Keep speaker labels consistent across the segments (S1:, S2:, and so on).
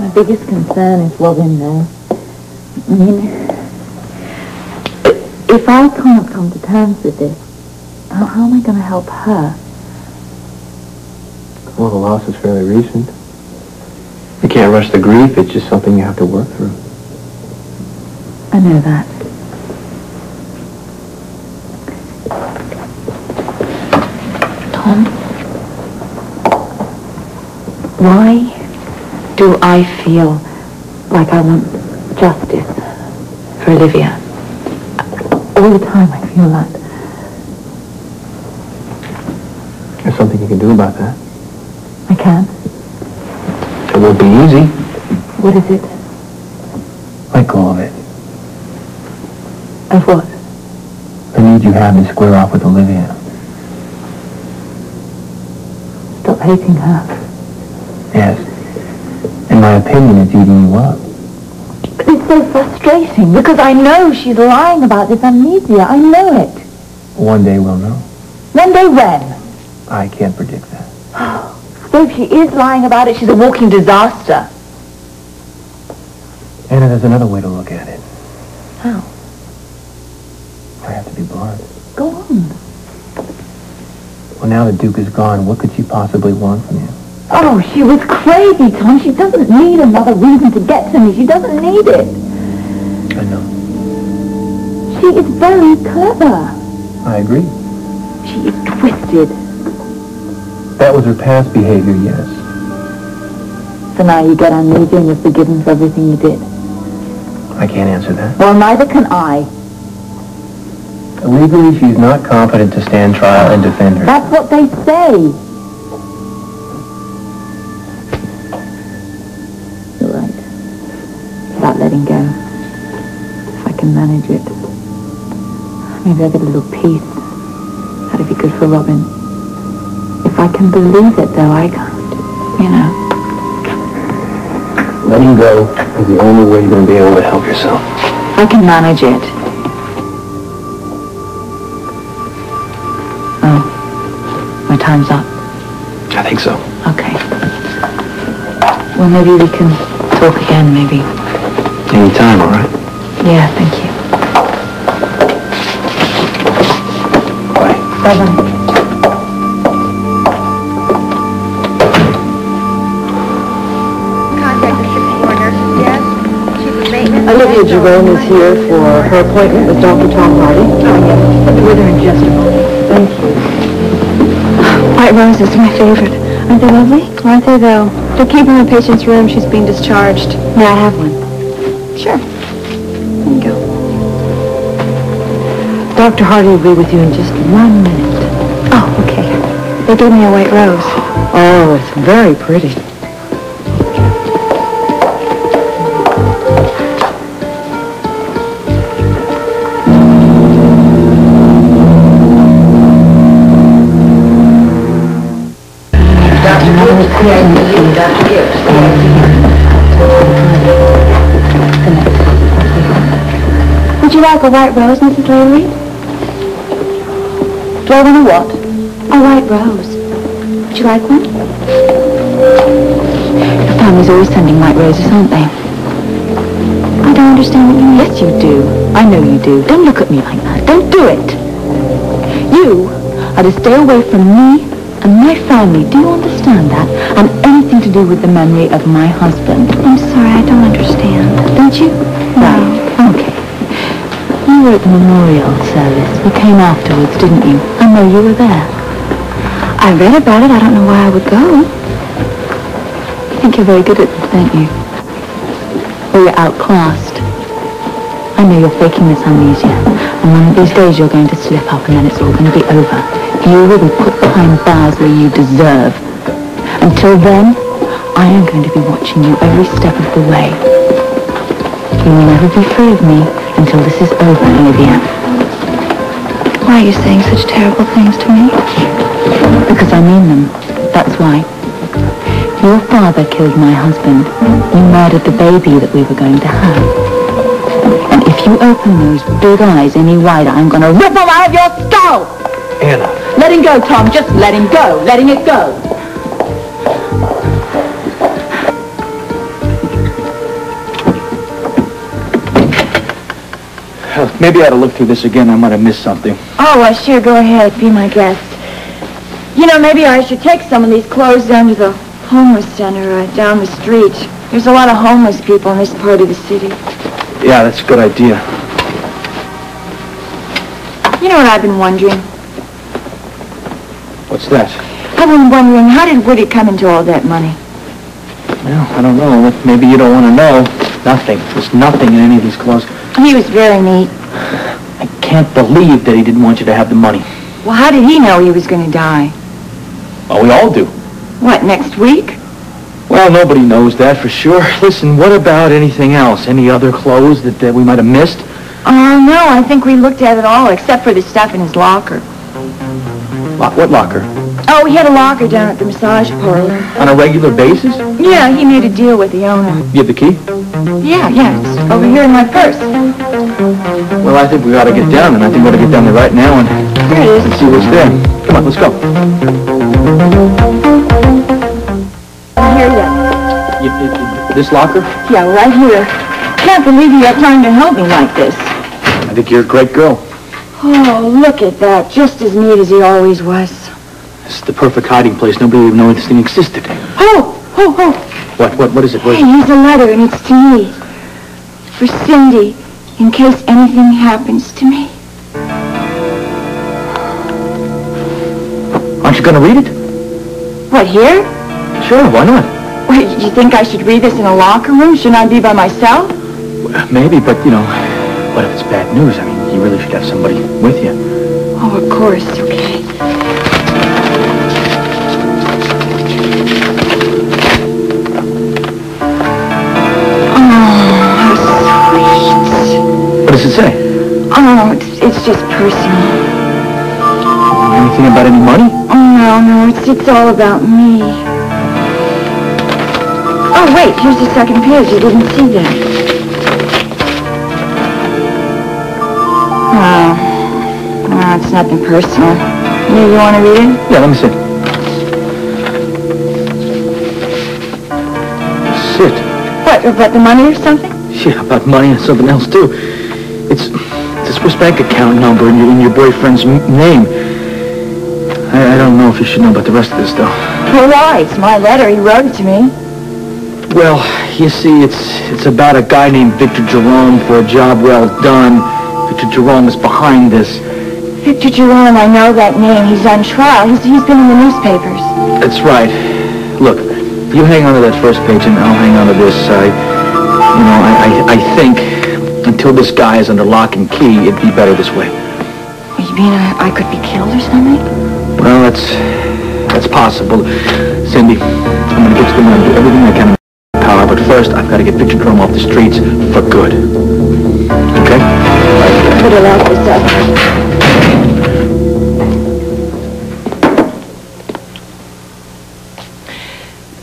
S1: My biggest concern is Robin now. I mean, if I can't come to terms with this, how am I going to help her?
S2: Well, the loss is fairly recent. You can't rush the grief. It's just something you have to work through.
S1: I know that. Tom, why do I feel like I want justice for Olivia? All the time I feel that.
S2: There's something you can do about that.
S1: I can.
S2: It won't be easy.
S1: What is it?
S2: Let go of it.
S1: Of what?
S2: The need you have to square off with Olivia.
S1: Stop hating her.
S2: Yes. In my opinion, it's eating you up.
S1: But it's so frustrating because I know she's lying about this amnesia. I know it.
S2: One day we'll know.
S1: One day when?
S2: I can't predict that.
S1: So if she is lying about it, she's a walking disaster.
S2: Anna, there's another way to look at it.
S1: How?
S2: I have to be blunt.
S1: Go on.
S2: Well, now the Duke is gone, what could she possibly want from you?
S1: Oh, she was crazy, Tom. She doesn't need another reason to get to me. She doesn't need it.
S2: I know.
S1: She is very clever.
S2: I agree.
S1: She is twisted.
S2: That was her past behavior, yes.
S1: So now you get amnesia and you're forgiven for everything you did.
S2: I can't answer that.
S1: Well, neither can I.
S2: Legally, she's not competent to stand trial and defend her.
S1: That's what they say. You're right. About letting go. If I can manage it. Maybe I'll get a little peace. That'd be good for Robin. If I can believe it, though, I can't. You know.
S2: Letting go is the only way you're going to be able to help yourself.
S1: I can manage it. Oh. My time's up.
S2: I think so.
S1: Okay. Well, maybe we can talk again, maybe.
S2: Anytime, all right?
S1: Yeah, thank you.
S2: Bye.
S1: Bye-bye.
S3: Olivia Jerome is here for her appointment with Dr. Tom Hardy.
S1: Oh, yes. I'll be with her in just a moment.
S3: Thank you.
S4: White roses are my favorite. Aren't they lovely? Aren't they, though? They're keeping her in the patient's room. She's being discharged.
S1: May I have one?
S4: Sure. There you go.
S3: Dr. Hardy will be with you in just 1 minute.
S4: Oh, okay. They gave me a white rose.
S3: Oh, it's very pretty.
S4: Would you like a white rose, Mrs. Laley?
S1: Do I want a what?
S4: A white rose. Would you like one?
S1: Your family's always sending white roses, aren't they?
S4: I don't understand what you mean.
S1: Yes, you do. I know you do. Don't look at me like that. Don't do it. You are to stay away from me and my family. Do you understand that? And anything to do with the memory of my husband.
S4: I'm sorry, I don't understand.
S1: Don't you? Right. Okay. You were at the memorial service. You came afterwards, didn't you? I know you were there.
S4: I read about it. I don't know why I would go.
S1: You think you're very good at this, don't you? Or you're outclassed. I know you're faking this amnesia. And one of these days you're going to slip up and then it's all going to be over. You will be put behind bars where you deserve. Until then, I am going to be watching you every step of the way. You will never be free of me until this is over, Olivia.
S4: Why are you saying such terrible things to me?
S1: Because I mean them. That's why. Your father killed my husband. You murdered the baby that we were going to have. And if you open those big eyes any wider, I'm going to rip them out of your skull!
S2: Anna.
S1: Let him go, Tom. Just let him go. Letting it go.
S5: Maybe I ought to look through this again. I might have missed something.
S4: Oh, well, sure, go ahead. Be my guest. You know, maybe I should take some of these clothes down to the homeless center down the street. There's a lot of homeless people in this part of the city.
S5: Yeah, that's a good idea.
S4: You know what I've been wondering?
S5: What's that?
S4: I've been wondering, how did Woody come into all that money?
S5: Well, I don't know. Maybe you don't want to know. Nothing. There's nothing in any of these clothes.
S4: He was very neat.
S5: I can't believe that he didn't want you to have the money.
S4: Well, how did he know he was going to die?
S5: Well, we all do.
S4: What, next week?
S5: Well, nobody knows that for sure. Listen, what about anything else? Any other clothes that we might have missed?
S4: Oh, no, I think we looked at it all, except for the stuff in his locker.
S5: What locker?
S4: Oh, he had a locker down at the massage parlor.
S5: On a regular basis?
S4: Yeah, he made a deal with the owner.
S5: You have the key?
S4: Yeah, it's over here in my purse.
S5: Well, I think we ought to get down, and I think we ought to get down there right now and
S4: Here it is.
S5: see what's there. Come on, let's go.
S4: Here, yeah.
S5: This locker?
S4: Yeah, right here. Can't believe you have time to help me like this.
S5: I think you're a great girl.
S4: Oh, look at that. Just as neat as he always was.
S5: This is the perfect hiding place. Nobody would even know this thing existed.
S4: Oh!
S5: What is it?
S4: Hey, here's a letter, and it's to me. For Cindy, in case anything happens to me.
S5: Aren't you going to read it?
S4: What, here?
S5: Sure, why not?
S4: Wait, you think I should read this in a locker room? Shouldn't I be by myself?
S5: Well, maybe, but, what if it's bad news? I mean, you really should have somebody with you.
S4: Oh, of course, okay.
S5: What does it say?
S4: Oh, it's just personal.
S5: Anything about any money?
S4: Oh, no, it's all about me. Oh, wait, here's the second page. You didn't see that. Oh, it's nothing personal. You want to read it?
S5: Yeah, let me see. Sit.
S4: What, about the money or something?
S5: Yeah, about money and something else, too. It's a Swiss bank account number and your boyfriend's name. I don't know if you should know about the rest of this, though.
S4: Well, why? It's my letter. He wrote it to me.
S5: Well, you see, it's about a guy named Victor Jerome for a job well done. Victor Jerome is behind this.
S4: Victor Jerome, I know that name. He's on trial. He's been in the newspapers.
S5: That's right. Look, you hang on to that first page and I'll hang on to this. I think until this guy is under lock and key, it'd be better this way.
S4: You mean I could be killed or something?
S5: Well, that's possible. Cindy, I'm going to get to them and do everything I can in my power, but first I've got to get Victor Jerome off the streets for good. Okay?
S4: I better lock this up.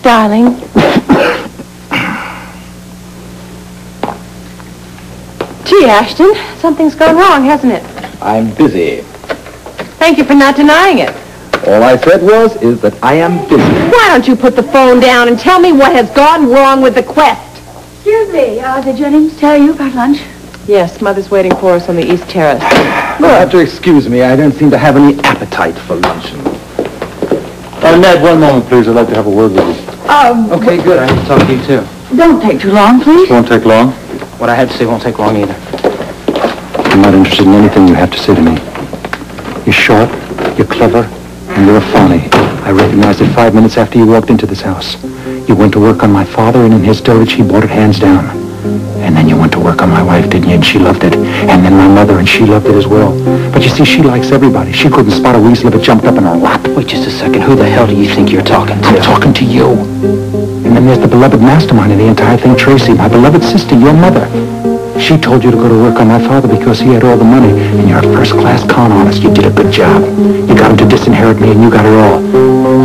S4: Darling.
S3: Gee, Ashton, something's gone wrong, hasn't it?
S2: I'm busy.
S3: Thank you for not denying it.
S2: All I said is that I am busy.
S3: Why don't you put the phone down and tell me what has gone wrong with the quest?
S4: Excuse me, did Jennings tell you about lunch?
S3: Yes, Mother's waiting for us on the East Terrace.
S2: You'll have to excuse me. I don't seem to have any appetite for luncheon.
S6: Ned, one moment, please. I'd like to have a word with you.
S5: Okay, good. I have to talk to you, too.
S4: Don't take too long, please.
S6: Won't take long.
S5: What I have to say won't take long either.
S6: I'm not interested in anything you have to say to me. You're sharp, you're clever, and you're a phony. I recognized it 5 minutes after you walked into this house. You went to work on my father, and in his dotage, he bought it hands down. And then you went to work on my wife, didn't you? And she loved it. And then my mother, and she loved it as well. But you see, she likes everybody. She couldn't spot a weasel if it jumped up in her lap.
S5: Wait just a second. Who the hell do you think you're talking to?
S6: I'm talking to you. And then there's the beloved mastermind of the entire thing, Tracy, my beloved sister, your mother. She told you to go to work on my father because he had all the money, and you're a first-class con artist. You did a good job. You got him to disinherit me, and you got it all.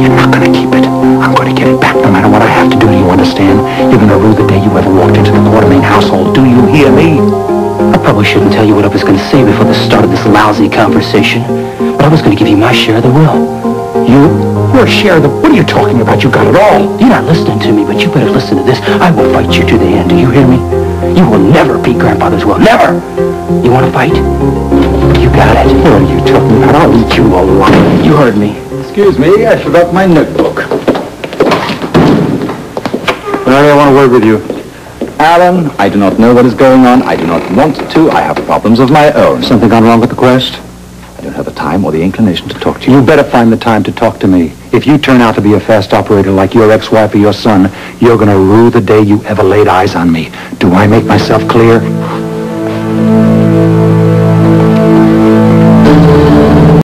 S6: You're not going to keep it. I'm going to get it back no matter what I have to do. Do you understand? You're going to rue the day you ever walked into the Quartermain household. Do you hear me?
S5: I probably shouldn't tell you what I was going to say before the start of this lousy conversation, but I was going to give you my share of the will.
S6: Your share of the... What are you talking about? You got it all.
S5: You're not listening to me, but you better listen to this. I will fight you to the end. Do you hear me?
S6: You will never be grandfather's will. Never! You want to fight? You got it. What are you talking about? I'll eat you alive.
S5: You heard me.
S6: Excuse me, I forgot my notebook. Larry, I want to word with you.
S7: Alan, I do not know what is going on. I do not want to. I have problems of my own.
S6: Something gone wrong with the quest?
S7: I don't have the time or the inclination to talk to you.
S6: You better find the time to talk to me. If you turn out to be a fast operator like your ex-wife or your son, you're going to rue the day you ever laid eyes on me. Do I make myself clear?